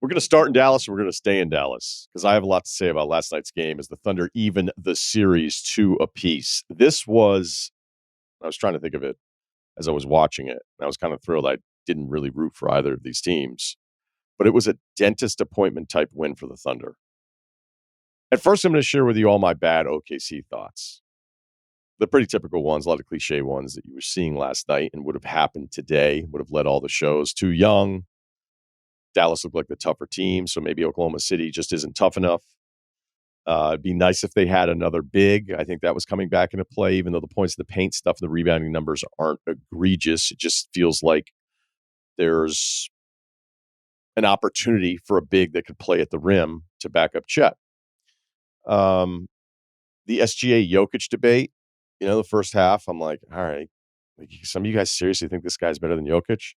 We're going to start in Dallas, and we're going to stay in Dallas because I have a lot to say about last night's game as the Thunder even the series 2 apiece. This was, I was trying to think of it as I was watching it. I was kind of thrilled I didn't really root for either of these teams, but it was a dentist appointment type win for the Thunder. At first, I'm going to share with you all my bad OKC thoughts. The pretty typical ones, a lot of cliche ones that you were seeing last night and would have happened today, would have led all the shows. Too young. Dallas looked like the tougher team, so maybe Oklahoma City just isn't tough enough. It'd be nice if they had another big. I think that was coming back into play, even though the points of the paint stuff, the rebounding numbers aren't egregious. It just feels like there's an opportunity for a big that could play at the rim to back up Chet. The SGA Jokic debate, the first half, I'm like, all right, some of you guys seriously think this guy's better than Jokic?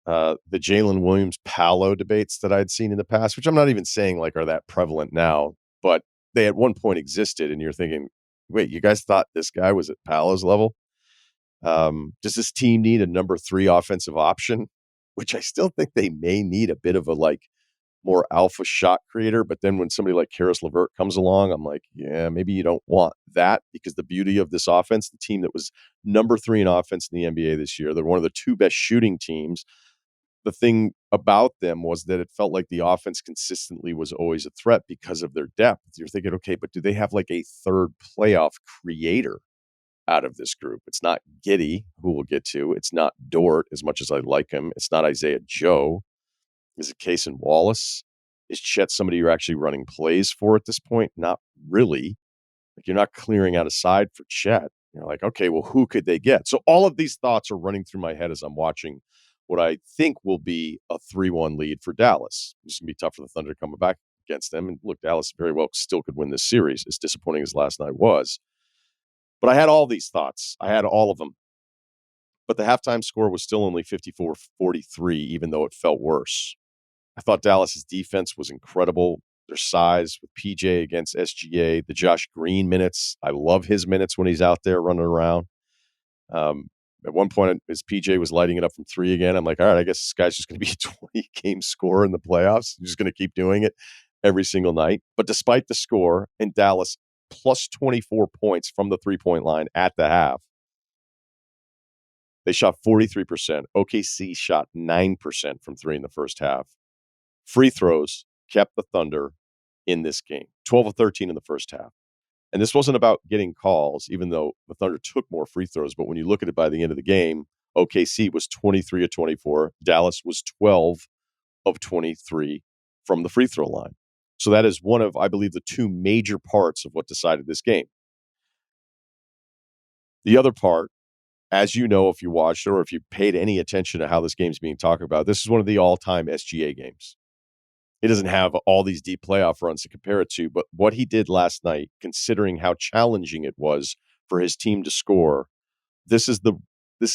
The Jalen Williams-Paolo debates that I'd seen in the past, which I'm not even saying like are that prevalent now, but they at one point existed, and you're thinking, wait, you guys thought this guy was at Paolo's level? Does this team need a number 3 offensive option? Which I still think they may need a bit of a more alpha shot creator, but then when somebody like Karis LeVert comes along, I'm like, yeah, maybe you don't want that, because the beauty of this offense, the team that was number 3 in offense in the NBA this year, they're one of the 2 best shooting teams. The thing about them was that it felt like the offense consistently was always a threat because of their depth. You're thinking, okay, but do they have like a third playoff creator out of this group? It's not Giddey, who we'll get to. It's not Dort, as much as I like him. It's not Isaiah Joe. Is it Cason Wallace? Is Chet somebody you're actually running plays for at this point? Not really. Like, you're not clearing out a side for Chet. You're like, okay, well, who could they get? So all of these thoughts are running through my head as I'm watching what I think will be a 3-1 lead for Dallas. It's going to be tough for the Thunder to come back against them. And look, Dallas very well still could win this series, as disappointing as last night was. But I had all these thoughts. I had all of them. But the halftime score was still only 54-43, even though it felt worse. I thought Dallas's defense was incredible. Their size with PJ against SGA, the Josh Green minutes. I love his minutes when he's out there running around. At one point, as PJ was lighting it up from 3 again, I'm like, all right, I guess this guy's just going to be a 20-game scorer in the playoffs. He's just going to keep doing it every single night. But despite the score, in Dallas, plus 24 points from the three-point line at the half, they shot 43%. OKC shot 9% from 3 in the first half. Free throws kept the Thunder in this game, 12 of 13 in the first half. And this wasn't about getting calls, even though the Thunder took more free throws. But when you look at it by the end of the game, OKC was 23 of 24. Dallas was 12 of 23 from the free throw line. So that is one of, I believe, the 2 major parts of what decided this game. The other part, as you know, if you watched or if you paid any attention to how this game is being talked about, this is one of the all-time SGA games. He doesn't have all these deep playoff runs to compare it to, but what he did last night, considering how challenging it was for his team to score, this is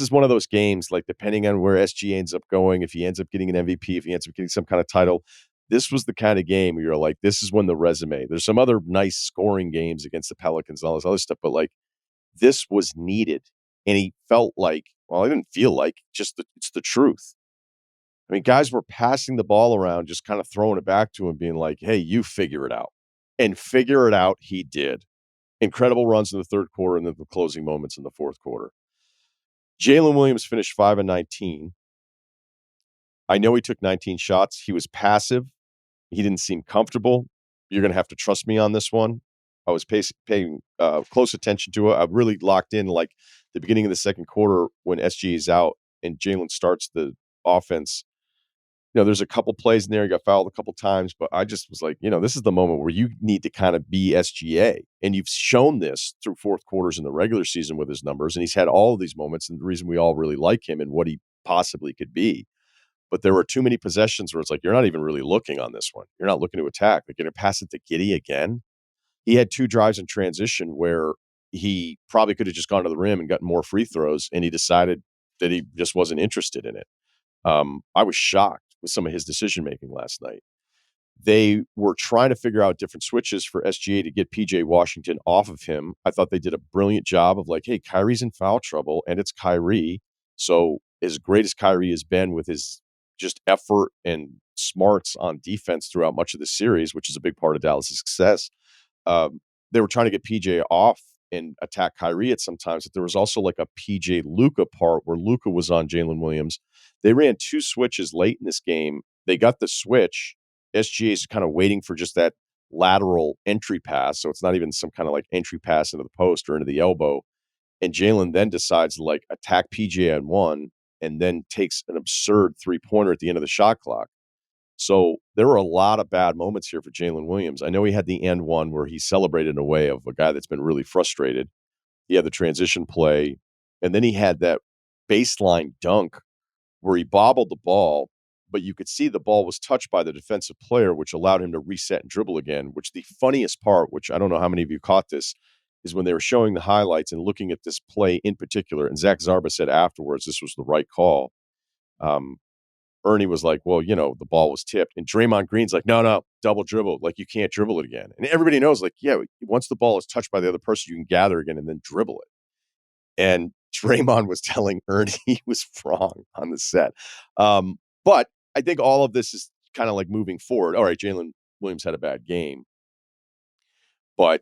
one of those games, like, depending on where SGA ends up going, if he ends up getting an MVP, if he ends up getting some kind of title, this was the kind of game where you're like, this is when the resume. There's some other nice scoring games against the Pelicans and all this other stuff, but like, this was needed. And he felt like, well, I didn't feel like, it's the truth. I mean, guys were passing the ball around, just kind of throwing it back to him, being like, hey, you figure it out. And figure it out he did. Incredible runs in the third quarter and then the closing moments in the fourth quarter. Jalen Williams finished 5 of 19. I know he took 19 shots. He was passive. He didn't seem comfortable. You're going to have to trust me on this one. I was paying close attention to it. I really locked in like the beginning of the second quarter when SG is out and Jalen starts the offense. There's a couple plays in there. He got fouled a couple times, but I just was like, this is the moment where you need to kind of be SGA. And you've shown this through fourth quarters in the regular season with his numbers. And he's had all of these moments. And the reason we all really like him and what he possibly could be. But there were too many possessions where it's like, you're not even really looking on this one. You're not looking to attack. Like, you're going to pass it to Giddey again. He had 2 drives in transition where he probably could have just gone to the rim and gotten more free throws. And he decided that he just wasn't interested in it. I was shocked with some of his decision-making last night. They were trying to figure out different switches for SGA to get PJ Washington off of him. I thought they did a brilliant job of like, hey, Kyrie's in foul trouble, and it's Kyrie. So as great as Kyrie has been with his just effort and smarts on defense throughout much of the series, which is a big part of Dallas' success. They were trying to get PJ off and attack Kyrie at sometimes, but there was also like a PJ Luka part where Luka was on Jalen Williams. They ran 2 switches late in this game. They got the switch. SGA is kind of waiting for just that lateral entry pass. So it's not even some kind of like entry pass into the post or into the elbow. And Jalen then decides to like attack PJ on one and then takes an absurd 3-pointer at the end of the shot clock. So there were a lot of bad moments here for Jalen Williams. I know he had the end one where he celebrated in a way of a guy that's been really frustrated. He had the transition play, and then he had that baseline dunk where he bobbled the ball, but you could see the ball was touched by the defensive player, which allowed him to reset and dribble again, which the funniest part, which I don't know how many of you caught this, is when they were showing the highlights and looking at this play in particular, and Zach Zarba said afterwards this was the right call. Ernie was like, well, the ball was tipped. And Draymond Green's like, no, double dribble. Like, you can't dribble it again. And everybody knows, like, yeah, once the ball is touched by the other person, you can gather again and then dribble it. And Draymond was telling Ernie he was wrong on the set. But I think all of this is kind of like moving forward. All right, Jalen Williams had a bad game. But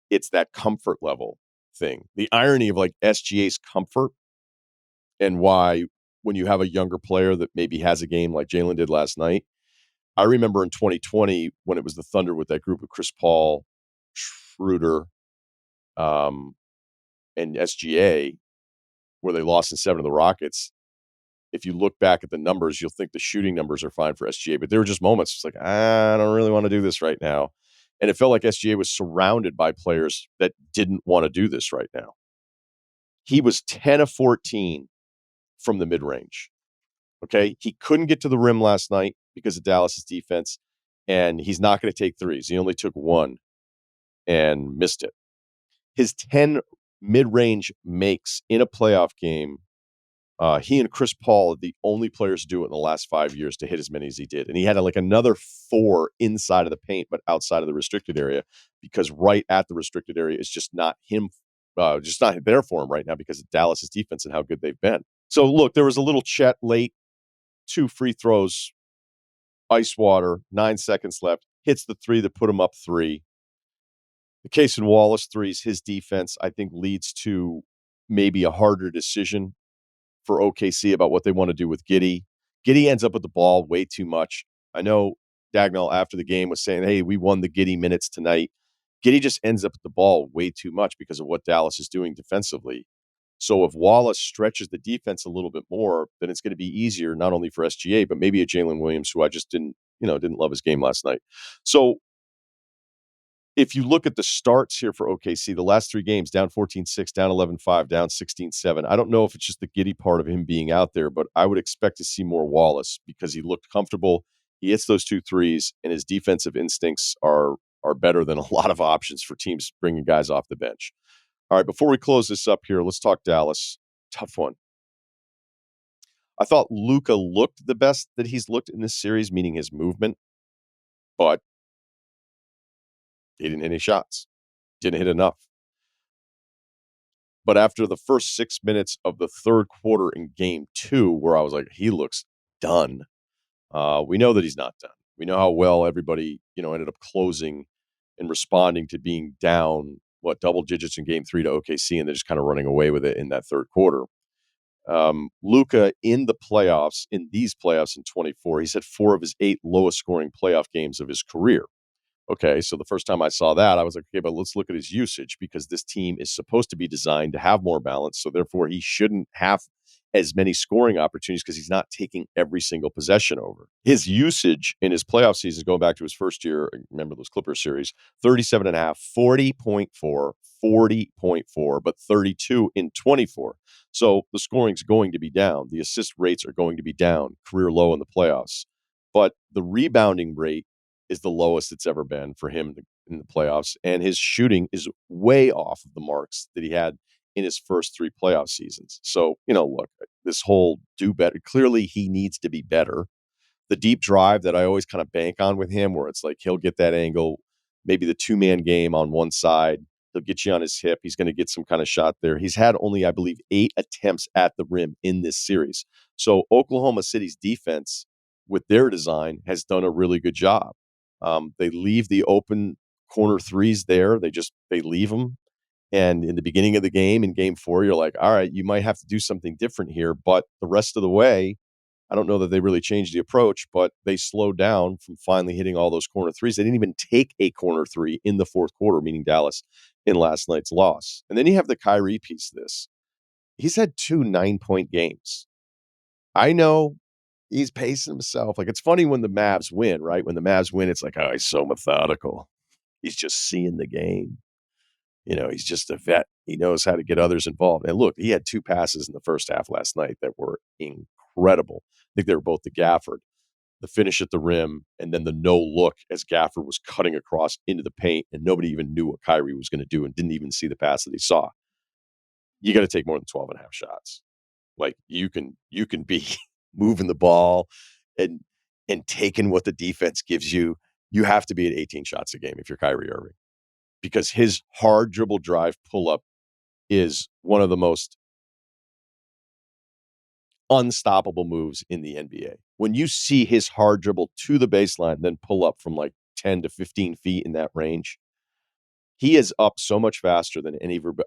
it's that comfort level thing. The irony of like SGA's comfort and why when you have a younger player that maybe has a game like Jalen did last night. I remember in 2020 when it was the Thunder with that group of Chris Paul, Schroeder, and SGA, where they lost in 7 to the Rockets. If you look back at the numbers, you'll think the shooting numbers are fine for SGA, but there were just moments. It's like, I don't really want to do this right now. And it felt like SGA was surrounded by players that didn't want to do this right now. He was 10 of 14 from the mid-range. Okay. He couldn't get to the rim last night because of Dallas's defense, and he's not going to take threes. He only took 1 and missed it. His 10 mid-range makes in a playoff game, he and Chris Paul are the only players to do it in the last 5 years to hit as many as he did. And he had like another 4 inside of the paint, but outside of the restricted area, because right at the restricted area is just not him, just not there for him right now because of Dallas's defense and how good they've been. So look, there was a little Chet late, 2 free throws, ice water, 9 seconds left, hits the 3 that put him up 3. The case in Wallace threes, his defense, I think, leads to maybe a harder decision for OKC about what they want to do with Giddey. Giddey ends up with the ball way too much. I know Dagnall after the game was saying, hey, we won the Giddey minutes tonight. Giddey just ends up with the ball way too much because of what Dallas is doing defensively. So if Wallace stretches the defense a little bit more, then it's going to be easier, not only for SGA, but maybe a Jalen Williams, who I just didn't love his game last night. So if you look at the starts here for OKC, the last 3 games, down 14-6, down 11-5, down 16-7. I don't know if it's just the Giddey part of him being out there, but I would expect to see more Wallace because he looked comfortable. He hits those 2 threes, and his defensive instincts are better than a lot of options for teams bringing guys off the bench. All right, before we close this up here, let's talk Dallas. Tough one. I thought Luka looked the best that he's looked in this series, meaning his movement, but he didn't hit any shots. Didn't hit enough. But after the first 6 minutes of the third quarter in game 2, where I was like, he looks done, we know that he's not done. We know how well everybody, ended up closing and responding to being down, double digits in game 3 to OKC, and they're just kind of running away with it in that third quarter. Luka in these playoffs in 24, he's had 4 of his 8 lowest scoring playoff games of his career. Okay, so the first time I saw that, I was like, okay, but let's look at his usage because this team is supposed to be designed to have more balance. So therefore, he shouldn't have as many scoring opportunities because he's not taking every single possession over. His usage in his playoff seasons, going back to his first year, remember those Clippers series, 37.5, 40.4, 40.4, but 32 in 24. So the scoring's going to be down. The assist rates are going to be down, career low in the playoffs. But the rebounding rate is the lowest it's ever been for him in the playoffs. And his shooting is way off of the marks that he had in his first 3 playoff seasons. So, look, this whole do better. Clearly, he needs to be better. The deep drive that I always kind of bank on with him, where it's like he'll get that angle, maybe the 2-man game on one side. He'll get you on his hip. He's going to get some kind of shot there. He's had only, I believe, 8 attempts at the rim in this series. So Oklahoma City's defense with their design, has done a really good job. They leave the open corner threes there. They leave them. And in the beginning of the game, in game 4, you're like, all right, you might have to do something different here. But the rest of the way, I don't know that they really changed the approach, but they slowed down from finally hitting all those corner threes. They didn't even take a corner three in the fourth quarter, meaning Dallas in last night's loss. And then you have the Kyrie piece of this. He's had 2 9-point games. I know he's pacing himself. Like, it's funny when the Mavs win, right? When the Mavs win, it's like, oh, he's so methodical. He's just seeing the game. He's just a vet. He knows how to get others involved. And look, he had 2 passes in the first half last night that were incredible. I think they were both to Gafford, the finish at the rim, and then the no look as Gafford was cutting across into the paint, and nobody even knew what Kyrie was going to do and didn't even see the pass that he saw. You got to take more than 12 and a half shots. Like, you can be moving the ball and taking what the defense gives you. You have to be at 18 shots a game if you're Kyrie Irving, because his hard dribble drive pull-up is one of the most unstoppable moves in the NBA. When you see his hard dribble to the baseline, then pull up from like 10 to 15 feet in that range, he is up so much faster than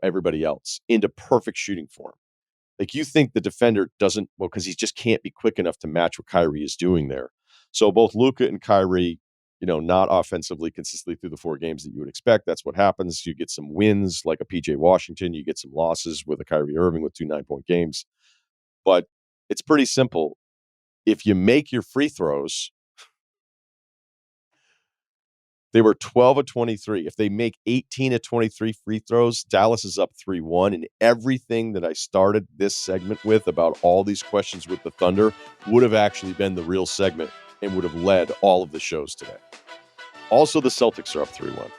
everybody else into perfect shooting form. Like, you think the defender doesn't, well, because he just can't be quick enough to match what Kyrie is doing there. So both Luka and Kyrie, not offensively consistently through the 4 games that you would expect. That's what happens. You get some wins like a PJ Washington. You get some losses with a Kyrie Irving with 2 9-point games. But it's pretty simple. If you make your free throws, they were 12 of 23. If they make 18 of 23 free throws, Dallas is up 3-1. And everything that I started this segment with about all these questions with the Thunder would have actually been the real segment and would have led all of the shows today. Also, the Celtics are up 3-1.